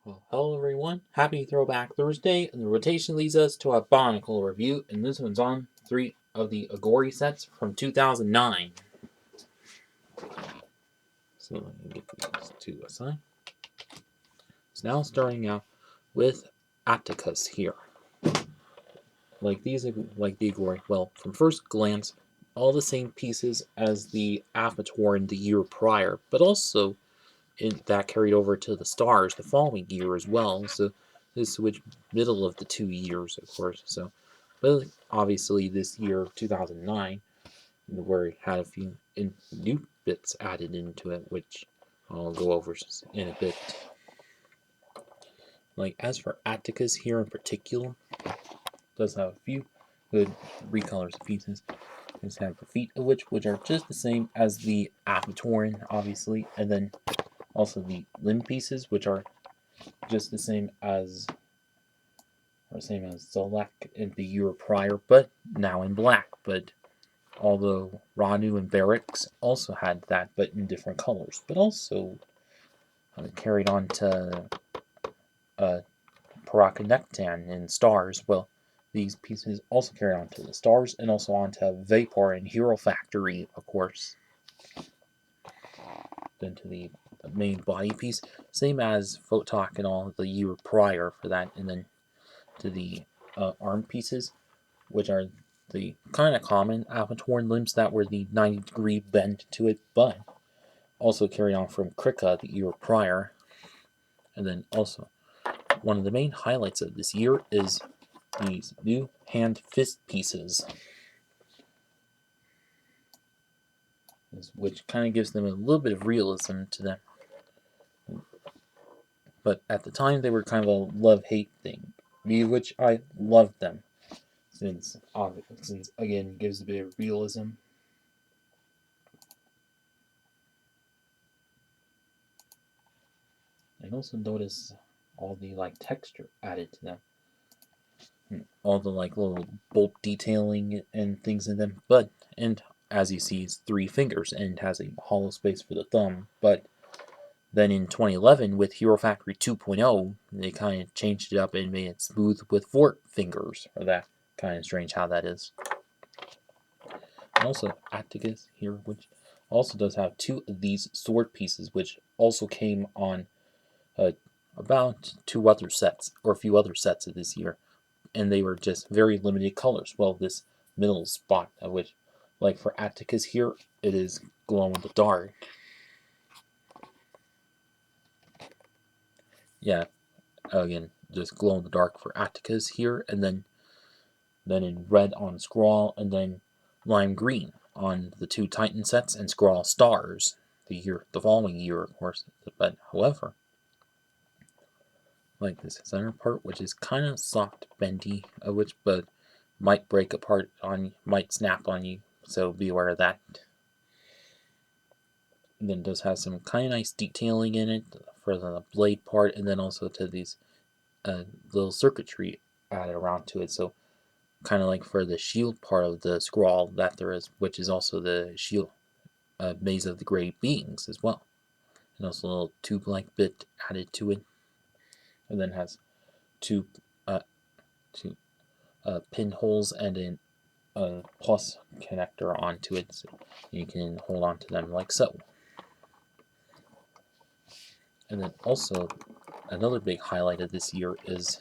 Well, hello everyone. Happy Throwback Thursday, and the rotation leads us to our Bionicle review, and this one's on 3 of the Agori sets from 2009. So let me get these two aside. So now starting out with Atakus here. Like the Agori, well, from first glance, all the same pieces as the Avatar in the year prior, but also that carried over to the stars the following year as well. So this switched middle of the 2 years, of course. So, but obviously this year, 2009, where it had a few new bits added into it, which I'll go over in a bit. Like as for Atticus here in particular, does have a few good recolors of pieces. Just have the feet of which are just the same as the Apatoran, obviously, and then also the limb pieces, which are just the same as Zolak in the year prior, but now in black. But although Ranu and Barracks also had that, but in different colors, but also carried on to Parakanektan in stars. Well, these pieces also carried on to the stars and also on to Vapor and Hero Factory, of course. Then to the main body piece, same as Photok and all the year prior for that, and then to the arm pieces, which are the kind of common Avatar limbs that were the 90-degree bend to it, but also carried on from Krika the year prior. And then also, one of the main highlights of this year is these new hand fist pieces, which kind of gives them a little bit of realism to them. But at the time, they were kind of a love-hate thing, which I loved them, since again, gives a bit of realism. And also notice all the texture added to them, all the little bolt detailing and things in them. But and as you see, it's 3 fingers and has a hollow space for the thumb. But then in 2011 with Hero Factory 2.0, they kind of changed it up and made it smooth with 4 fingers. Or that kind of strange how that is. And also Atticus here, which also does have 2 of these sword pieces, which also came on about 2 other sets, or a few other sets of this year, and they were just very limited colors. Well, this middle spot, of which, like for Atticus here, it is glow in the dark. Yeah, again, just glow in the dark for Atticus here, and then in red on Scrawl, and then lime green on the 2 Titan sets and Scrawl Stars the following year, of course. But however, like this center part, which is kind of soft bendy, but might break apart on you, might snap on you, so be aware of that. And then it does have some kind of nice detailing in it for the blade part, and then also to these little circuitry added around to it, so kind of like for the shield part of the scroll that there is, which is also the shield maze of the great beings as well, and also a little tube-like bit added to it, and then has two pinholes and a plus connector onto it, so you can hold on to them like so. And then also another big highlight of this year is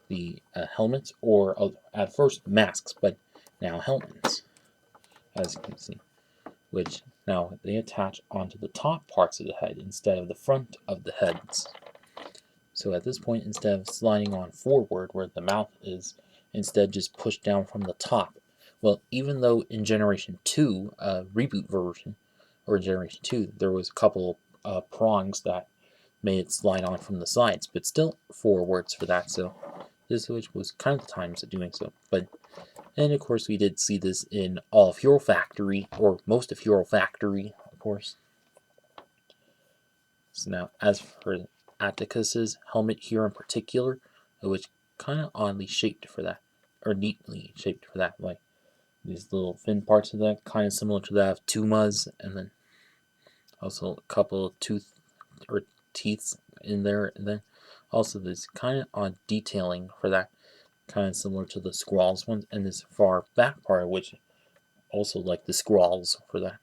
the helmets, or at first masks, but now helmets, as you can see, which now they attach onto the top parts of the head instead of the front of the heads. So at this point, instead of sliding on forward where the mouth is, instead just pushed down from the top. Well, even though in Generation 2, reboot version, or Generation 2, there was a couple prongs that made it slide on from the sides, but still forwards for that, so this switch was kind of the times of doing so. And of course we did see this in all of Hero Factory, or most of Hero Factory, of course. So now, as for Atticus's helmet here in particular, which kind of oddly shaped for that, or neatly shaped for that, like these little fin parts of that, kind of similar to that of Tuma's, and then also a couple of teeth in there, and then also this kind of odd detailing for that, kind of similar to the scrawls ones, and this far back part, which also like the scrawls for that.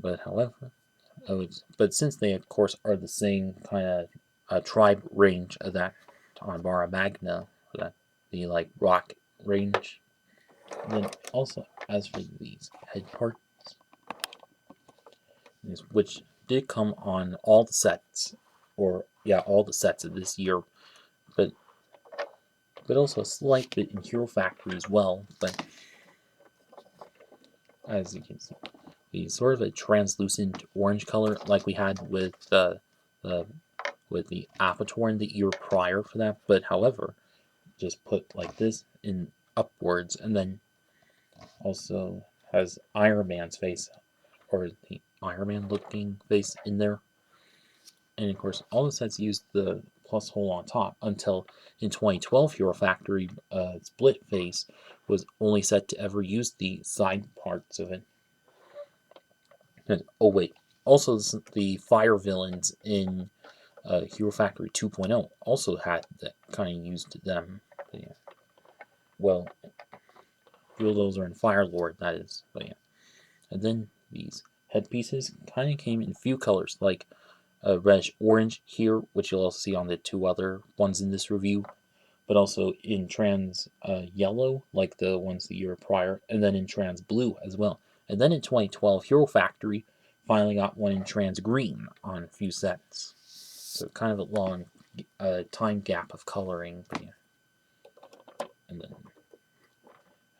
But however, but since they of course are the same kind of tribe range of that on Barra Magna, for that the like rock range. And then also as for these head parts, which did come on all the sets, or yeah, all the sets of this year, but also a slight bit in Hero Factory as well. But as you can see, the sort of a translucent orange color like we had with the Apatorn the year prior for that. But however, just put like this in upwards, and then also has Iron Man's face, or the Iron Man looking face in there. And of course, all the sets used the plus hole on top until in 2012, Hero Factory split face was only set to ever use the side parts of it. And, oh wait, also the fire villains in Hero Factory 2.0 also had that kind of used them. But yeah. Well, those are in Fire Lord, that is. But yeah. And then these headpieces kind of came in a few colors, like reddish orange here, which you'll also see on the two other ones in this review, but also in trans yellow, like the ones the year prior, and then in trans blue as well. And then in 2012, Hero Factory finally got one in trans green on a few sets. So kind of a long time gap of coloring. But yeah. And then,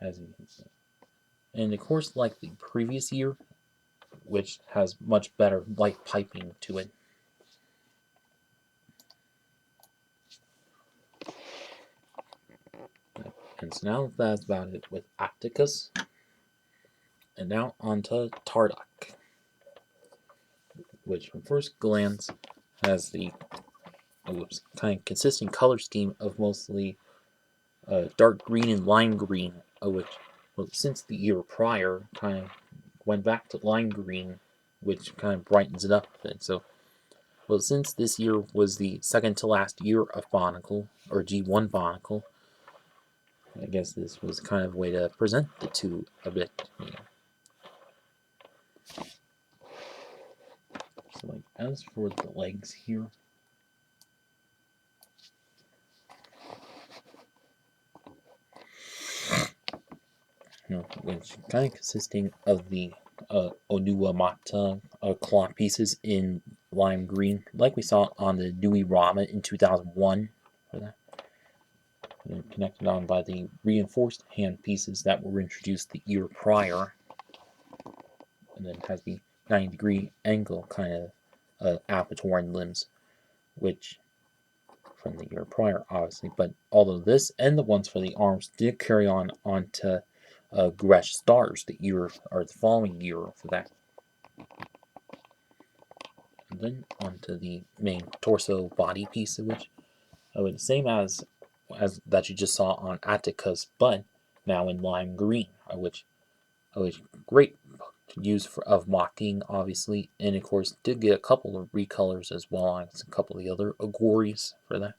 as you can see. And of course, like the previous year, which has much better light piping to it. And so now that's about it with Atakus. And now on to Tarduk, which from first glance has the kind of consistent color scheme of mostly dark green and lime green, which, well, since the year prior, kind of went back to lime green, which kind of brightens it up a bit. So, well, since this year was the second to last year of Bionicle, or G1 Bionicle, I guess this was kind of a way to present the two a bit. You know. So, like, as for the legs here, which kind of consisting of the Onuamata claw pieces in lime green, like we saw on the Nui Rama in 2001. For that. They're connected on by the reinforced hand pieces that were introduced the year prior. And then has the 90-degree angle kind of Apatoran limbs, which from the year prior, obviously. But although this and the ones for the arms did carry on onto Gresh stars the year or the following year for that. And then onto the main torso body piece, which the same as that you just saw on Atticus, but now in lime green, which great use of mocking, obviously, and of course did get a couple of recolors as well as a couple of the other Agoris for that.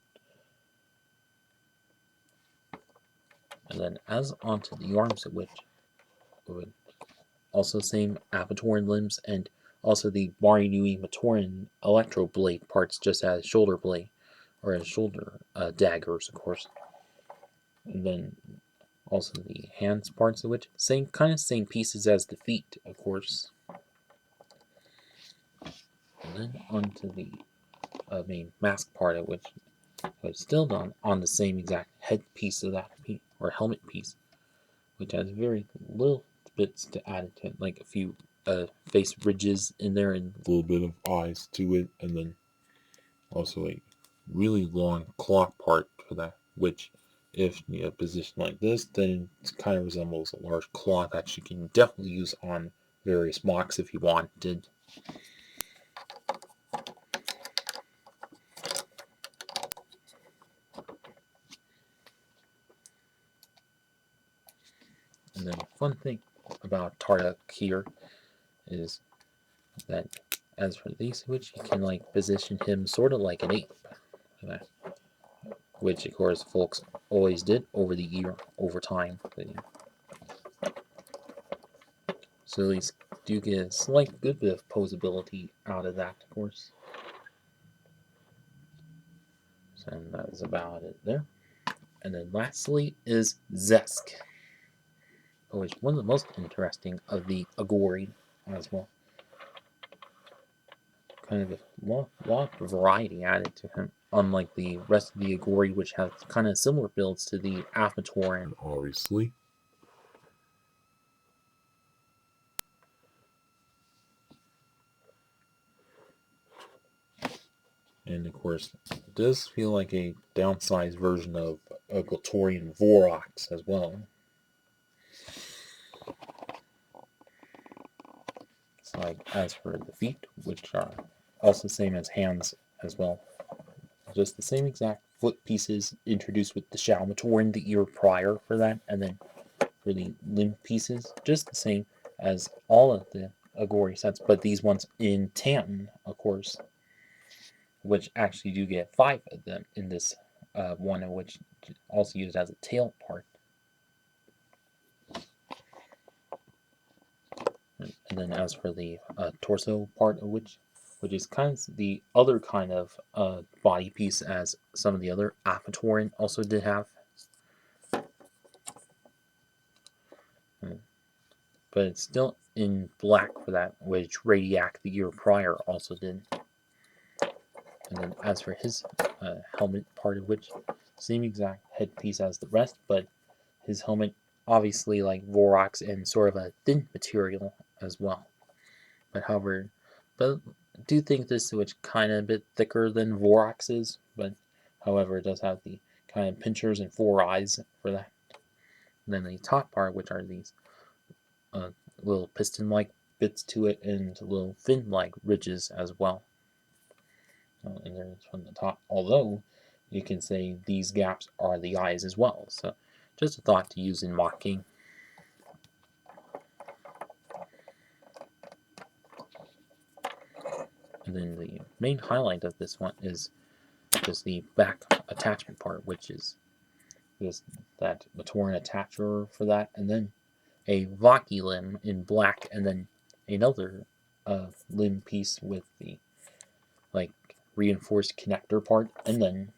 And then as onto the arms, which would also same Apatoran limbs, and also the Marinui Matoran Electro Blade parts, just as shoulder blade, or as shoulder daggers, of course. And then also the hands parts of which same pieces as the feet, of course. And then onto the main mask part of which was still done on the same exact head piece of that piece, or helmet piece, which has very little bits to add to it, like a few face ridges in there and a little bit of eyes to it, and then also a really long claw part for that, which if you know, positioned like this, then it kind of resembles a large claw that you can definitely use on various mocks if you wanted. And then fun thing about Tarduk here is that as for these, which you can like position him sort of like an ape, which of course folks always did over the year, over time. But, yeah. So at least do get a slight good bit of posability out of that, of course. So, and that is about it there. And then lastly is Zesk, which is one of the most interesting of the Agori as well. Kind of a lot of variety added to him, unlike the rest of the Agori, which has kind of similar builds to the Afatoran. Obviously. And of course, it does feel like a downsized version of a Glatorian Vorox as well. It's like, as for the feet, which are also the same as hands as well. Just the same exact foot pieces introduced with the Shalmatoran the year prior for that, and then for the limb pieces, just the same as all of the Agori sets, but these ones in tan, of course, which actually do get 5 of them in this one, which also used as a tail part. And then as for the torso part, of which is kind of the other kind of body piece as some of the other Afatoran also did have. But it's still in black for that, which Radiac the year prior also did. And then as for his helmet part, of which same exact headpiece as the rest, but his helmet obviously like Vorox and sort of a thin material as well. But however, I do think this switch kind of a bit thicker than Vorox's, but however it does have the kind of pinchers and 4 eyes for that. And then the top part, which are these little piston-like bits to it and little fin-like ridges as well. And there's from the top, although you can say these gaps are the eyes as well. So just a thought to use in mocking. And then the main highlight of this one is just the back attachment part, which is just that Matoran attacher for that, and then a Vaki limb in black, and then another limb piece with the like reinforced connector part, and then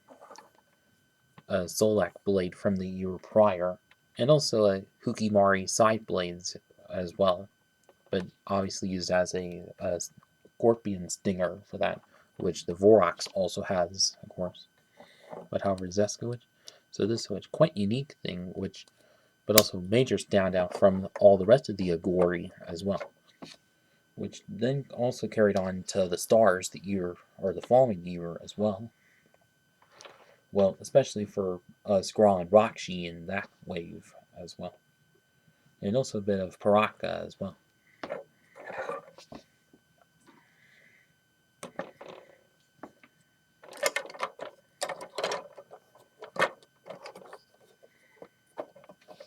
a Solak blade from the year prior, and also a Hukimari side blades as well, but obviously used as a scorpion stinger for that, which the Vorox also has, of course. But however, Zesk, so this is quite unique thing, which but also major standout from all the rest of the Agori as well, which then also carried on to the stars the year or the following year as well. Well, especially for Skrull and Rakshi in that wave as well, and also a bit of Paraka as well.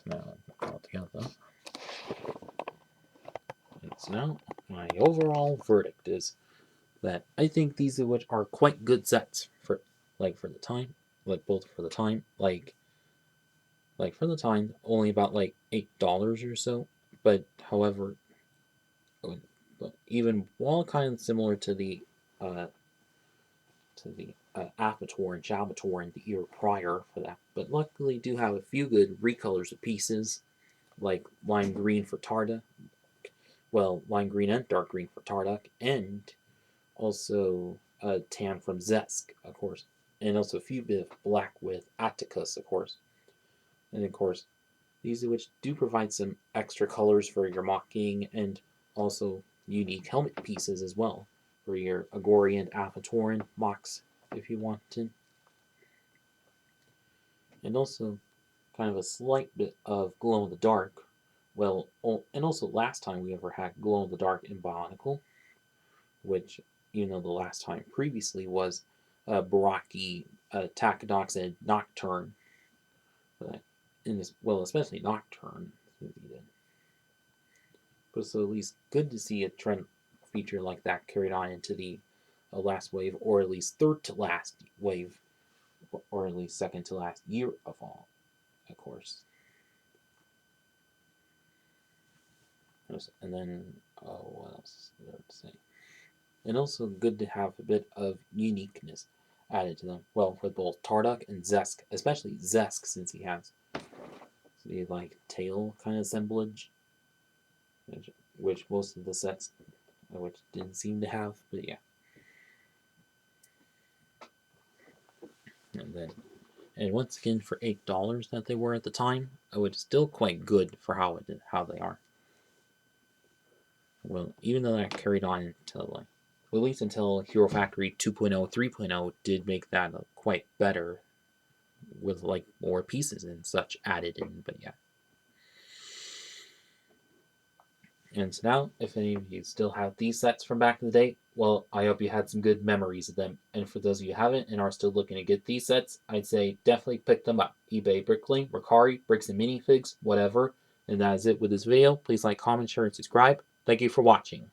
Now, altogether, it's now my overall verdict is that I think these are quite good sets for for the time, both for the time, for the time, only about like $8 or so. But however, even while kind of similar to the Apator and Shalbator and the year prior for that, but luckily do have a few good recolors of pieces, like lime green for Tarduk, well, lime green and dark green for Tarduk, and also tan from Zesk, of course, and also a few bit of black with Atakus, of course. And of course, these of which do provide some extra colors for your mocking and also unique helmet pieces as well for your Agori and Afatoran mocks if you want to. And also kind of a slight bit of glow in the dark. Well, and also last time we ever had glow in the dark in Bionicle, which the last time previously was Baraki, Takedox, and Nocturne. In this, well, especially Nocturne. But so at least good to see a trend feature like that carried on into the last wave, or at least third to last wave, or at least second to last year of all, of course. And then, what else is there to say? And also good to have a bit of uniqueness added to them. Well, with both Tarduk and Zesk, especially Zesk, since he has the like tail kind of assemblage, which most of the sets which didn't seem to have, but yeah. And once again, for $8 that they were at the time, it's still quite good for how they are. Well, even though that carried on until at least until Hero Factory 2.0, 3.0 did make that quite better with like more pieces and such added in, but yeah. And so now, if any of you still have these sets from back in the day, well, I hope you had some good memories of them. And for those of you who haven't and are still looking to get these sets, I'd say definitely pick them up. eBay, Bricklink, Mercari, Bricks and Minifigs, whatever. And that is it with this video. Please like, comment, share, and subscribe. Thank you for watching.